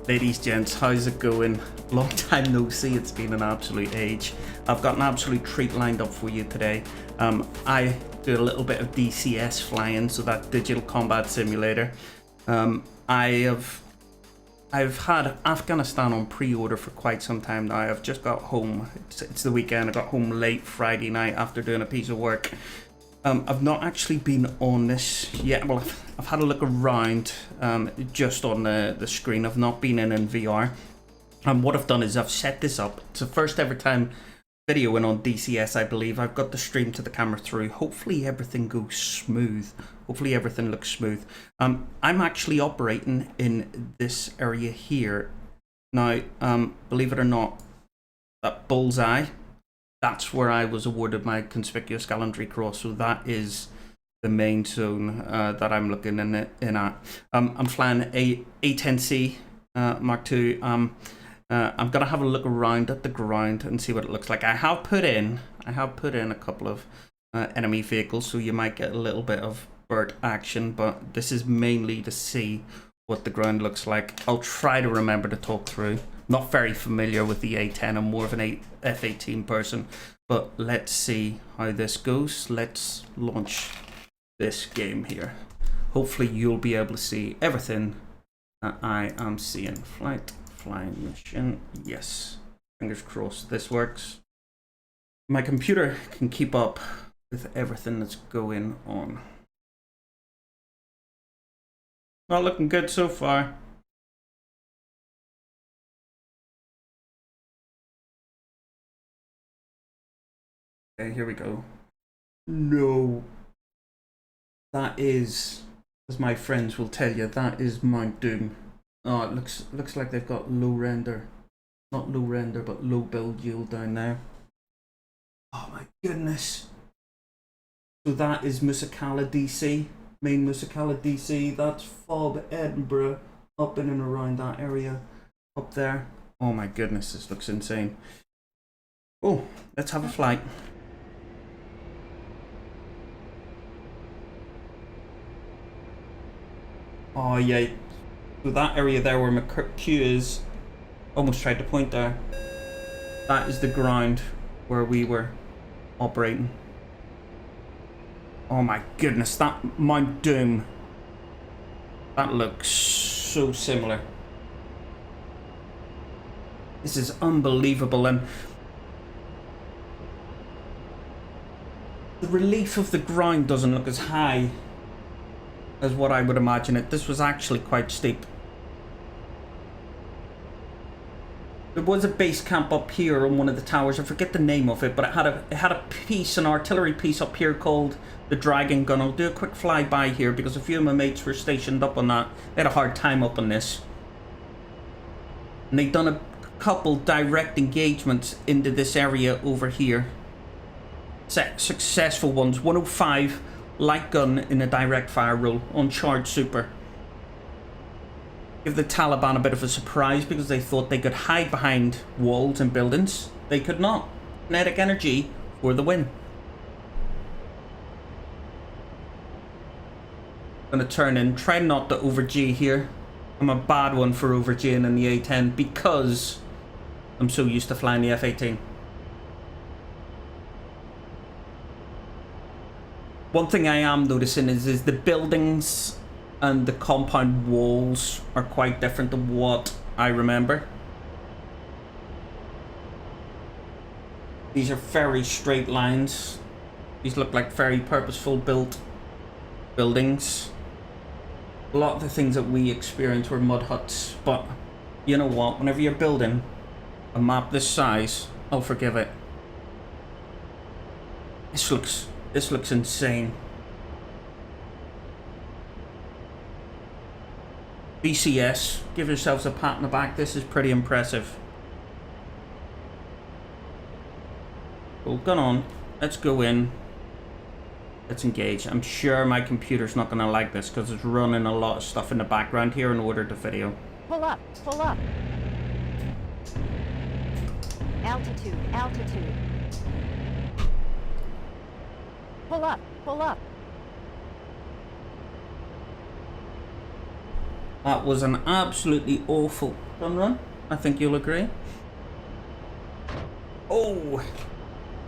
Ladies, gents, how's it going? Long time no see, it's been an absolute age. I've got an absolute treat lined up for you today. I do a little bit of DCS flying, so that digital combat simulator. I've had Afghanistan on pre-order for quite some time now. I've just got home, it's the weekend, I got home late Friday night after doing a piece of work. I've not actually been on this yet. Well, I've had a look around just on the screen. I've not been in VR. And what I've done is I've set this up. It's the first ever time videoing on DCS, I believe. I've got the stream to the camera through. Hopefully everything goes smooth. Hopefully everything looks smooth. I'm actually operating in this area here. Now, believe it or not, that bullseye, that's where I was awarded my Conspicuous Gallantry Cross. So that is the main zone that I'm looking in at. I'm flying A10C Mark II. I'm gonna have a look around at the ground and see what it looks like. I have put in a couple of enemy vehicles, so you might get a little bit of bird action, but this is mainly to see what the ground looks like. I'll try to remember to talk through. Not very familiar with the A10. I'm more of an F-18 person, but let's see how this goes. Let's launch this game here. Hopefully you'll be able to see everything that I am seeing. Flying mission, yes. Fingers crossed this works. My computer can keep up with everything that's going on. Not looking good so far. Okay, here we go. No. That is, as my friends will tell you, that is Mount Doom. Oh, it looks like they've got low render. Not low render, but low build yield down there. Oh my goodness. So that is Musala DC. Main Musala DC. That's FOB Edinburgh. Up in and around that area. Up there. Oh my goodness, this looks insane. Oh, let's have a flight. Oh yeah, so that area there where my Q is, almost tried to point there, that is the ground where we were operating. Oh my goodness, that Mount Doom, that looks so similar. This is unbelievable, and the relief of the ground doesn't look as high as what I would imagine it. This was actually quite steep. There was a base camp up here on one of the towers. I forget the name of it, but it had a piece, an artillery piece up here called the Dragon Gun. I'll do a quick flyby here because a few of my mates were stationed up on that. They had a hard time up on this. And they've done a couple direct engagements into this area over here. Successful ones. 105 light gun in a direct fire role on charge super. Give the Taliban a bit of a surprise because they thought they could hide behind walls and buildings. They could not. Kinetic energy for the win. Gonna turn in, try not to over G here. I'm a bad one for over G in the A10 because I'm so used to flying the F-18. One thing I am noticing is the buildings and the compound walls are quite different to what I remember. These are very straight lines. These look like very purposeful built buildings. A lot of the things that we experienced were mud huts, but you know what? Whenever you're building a map this size, I'll forgive it. This looks insane. DCS, give yourselves a pat on the back. This is pretty impressive. Well, gun on. Let's go in. Let's engage. I'm sure my computer's not going to like this because it's running a lot of stuff in the background here in order to video. Pull up, pull up. Altitude, altitude. Pull up, pull up. That was an absolutely awful gun run. I think you'll agree. Oh,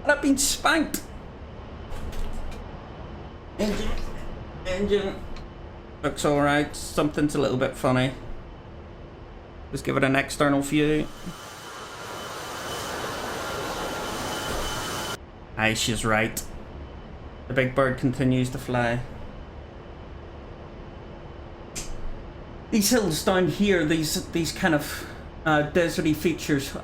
and I've been spanked. Engine. Looks alright. Something's a little bit funny. Just give it an external view. Aye, she's right. The big bird continues to fly. These hills down here, these kind of deserty features.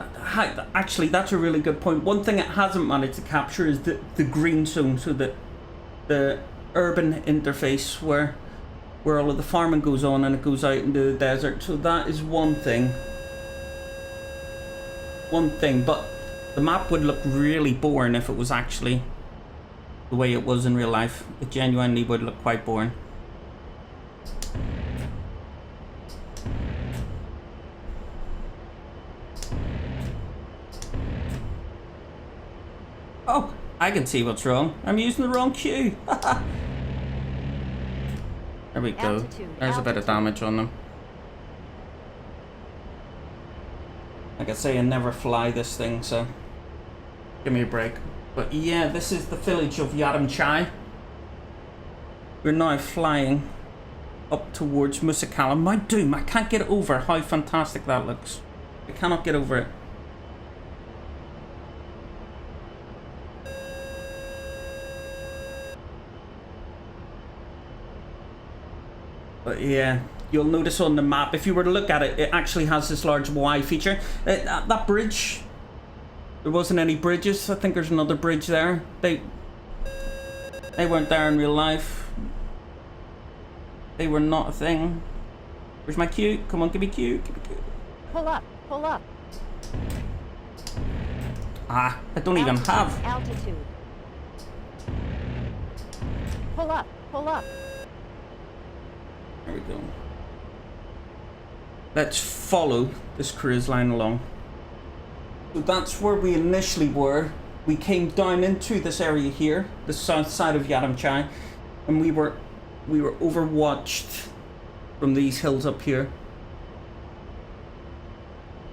Actually, that's a really good point. One thing it hasn't managed to capture is the green zone, so that the urban interface where all of the farming goes on and it goes out into the desert. So that is one thing. But the map would look really boring if it was actually the way it was in real life. It genuinely would look quite boring. Oh, I can see what's wrong. I'm using the wrong cue. There we go. There's a bit of damage on them. Like I say, I never fly this thing, so give me a break. But yeah, this is the village of Yadam Chai. We're now flying up towards Musala. My doom, I can't get over how fantastic that looks. I cannot get over it. But yeah, you'll notice on the map, if you were to look at it, it actually has this large Y feature. That bridge, there wasn't any bridges. I think there's another bridge there. They weren't there in real life. They were not a thing. Where's my cue? Come on, give me cue. Give me cue. Pull up, pull up. Ah, I don't even have. Altitude. Pull up, pull up. There we go. Let's follow this cruise line along. So that's where we initially were. We came down into this area here, the south side of Yadam Chai, and we were overwatched from these hills up here.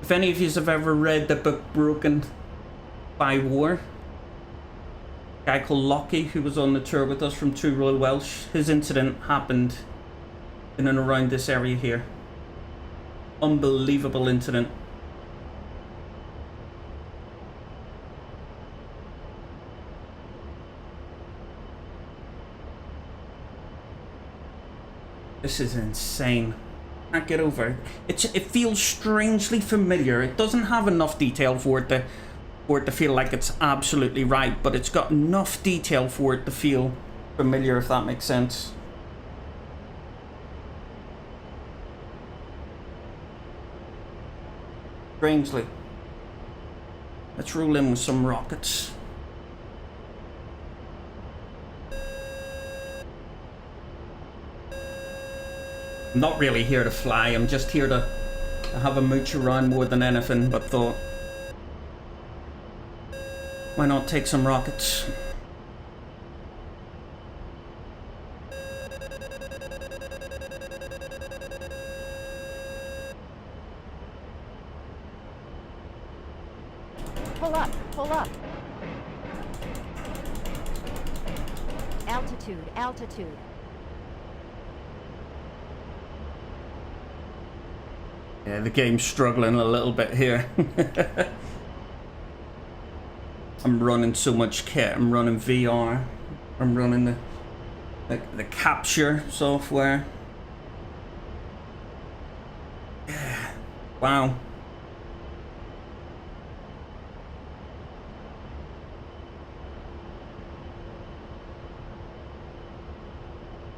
If any of you have ever read the book Broken by War, a guy called Lockie, who was on the tour with us from True Royal Welsh, his incident happened in and around this area here. Unbelievable incident. This is insane. Can't get over it. It feels strangely familiar. It doesn't have enough detail for it to feel like it's absolutely right, but it's got enough detail for it to feel familiar, if that makes sense. Strangely. Let's roll in with some rockets. I'm not really here to fly, I'm just here to have a mooch around more than anything, but thought, why not take some rockets? Pull up, pull up. Altitude, altitude. Yeah, the game's struggling a little bit here. I'm running so much kit. I'm running VR. I'm running the capture software. Yeah. Wow.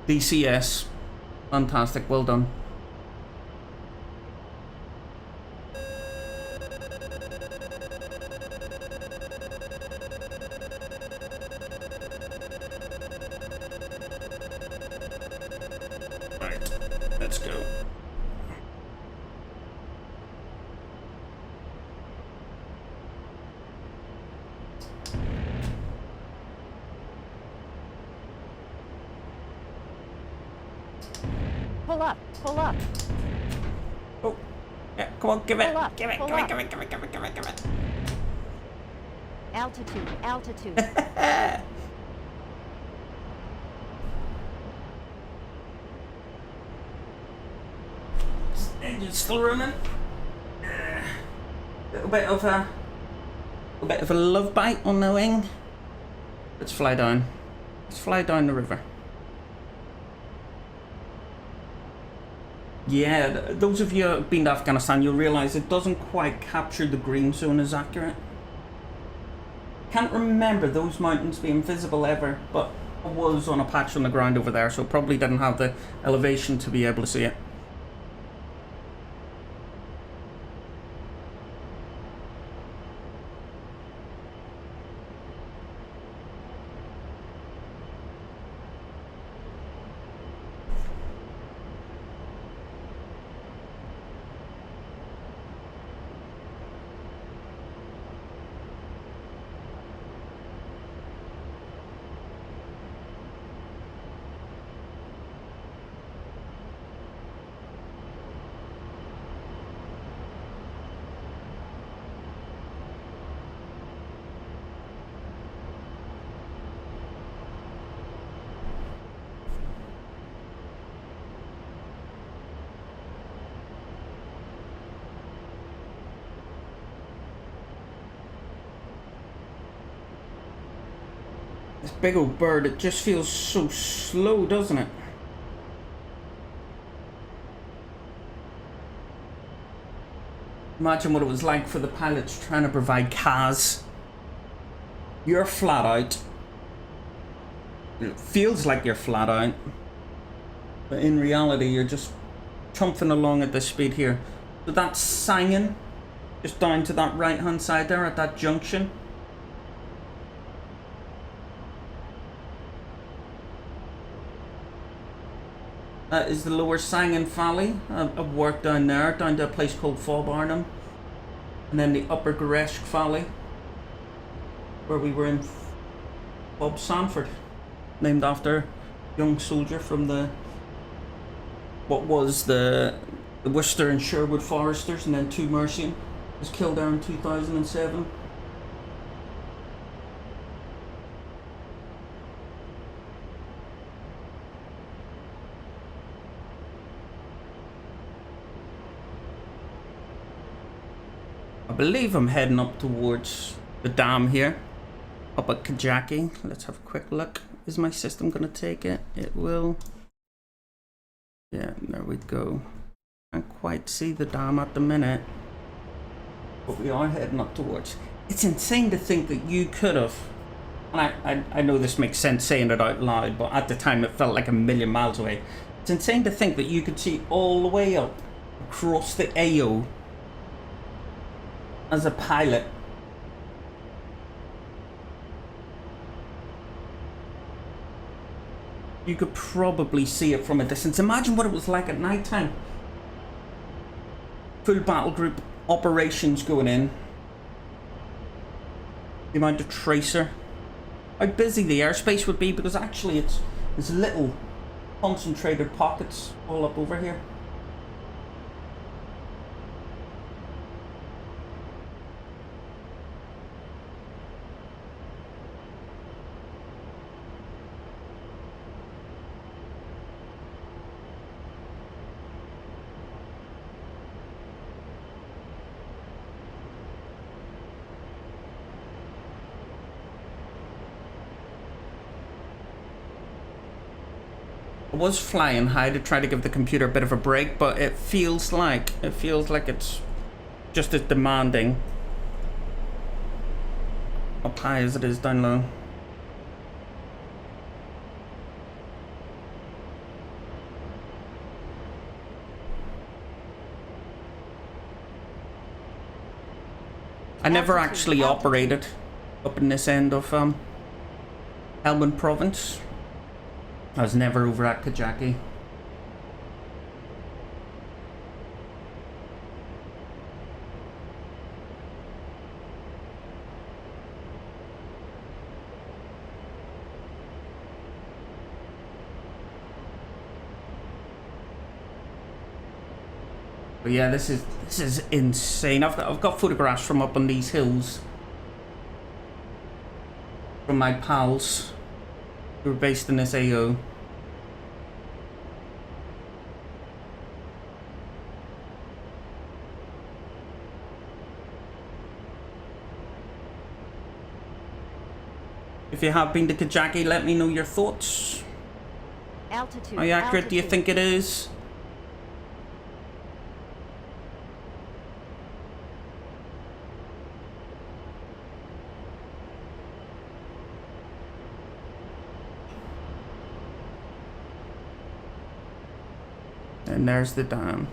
DCS. Fantastic. Well done. Right. Let's go. Pull up. Pull up. Oh, yeah, come on, give it. Pull up, Give it, pull give it, up. give it, give it, give it, give it, give it. Altitude. Altitude. Engine's still running. Little bit of a love bite on the wing. Let's fly down. Let's fly down the river. Yeah, those of you who've been to Afghanistan, you'll realise it doesn't quite capture the green zone as accurate. Can't remember those mountains being visible ever, but I was on a patch on the ground over there, so probably didn't have the elevation to be able to see it. This big old bird, it just feels so slow, doesn't it? Imagine what it was like for the pilots trying to provide CAS. You're flat out. It feels like you're flat out. But in reality, you're just chumping along at this speed here. So that's singing just down to that right hand side there at that junction. That is the lower Sangin Valley. I've worked down there, down to a place called Fallbarnham. And then the upper Gereshk Valley, where we were in Bob Sanford, named after a young soldier from what was the Worcester and Sherwood Foresters, and then Two Mercian was killed there in 2007. I believe I'm heading up towards the dam here, up at Kajaki. Let's have a quick look. Is my system going to take it? It will. Yeah, there we go. Can't quite see the dam at the minute, but we are heading up towards. It's insane to think that you could have, and I know this makes sense saying it out loud, but at the time it felt like a million miles away. It's insane to think that you could see all the way up across the AO as a pilot. You could probably see it from a distance. Imagine what it was like at night time. Full battle group operations going in. The amount of tracer. How busy the airspace would be, because actually it's little concentrated pockets all up over here. I was flying high to try to give the computer a bit of a break, but it feels like it's just as demanding up high as it is down low. I never actually operated up in this end of Helmand province. I was never over at Kajaki. But yeah, this is insane. I've got photographs from up on these hills from my pals who are based in this AO. If you have been to Kajaki, let me know your thoughts. Altitude. How accurate do you altitude. think it is? And there's the dam.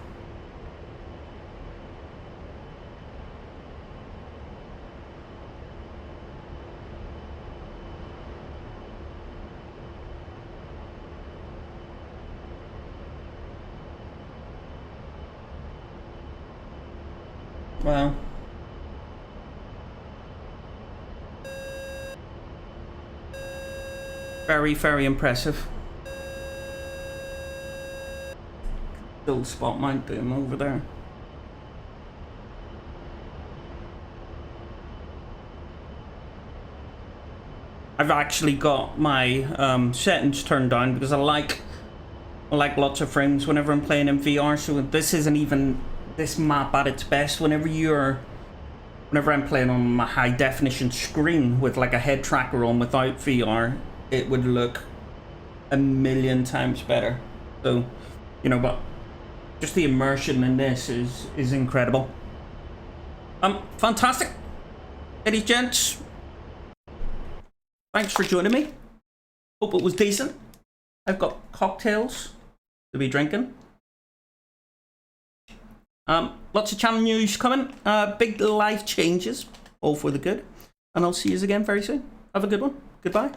Wow. Very, very impressive. Still spot mount them over there. I've actually got my settings turned down because I like lots of frames whenever I'm playing in VR. So this isn't even this map at its best. Whenever I'm playing on my high definition screen with like a head tracker on without VR, it would look a million times better. So, you know, but just the immersion in this is incredible. Fantastic. Ladies, gents, thanks for joining me. Hope it was decent. I've got cocktails to be drinking. Lots of channel news coming. Big life changes, all for the good. And I'll see you again very soon. Have a good one. Goodbye.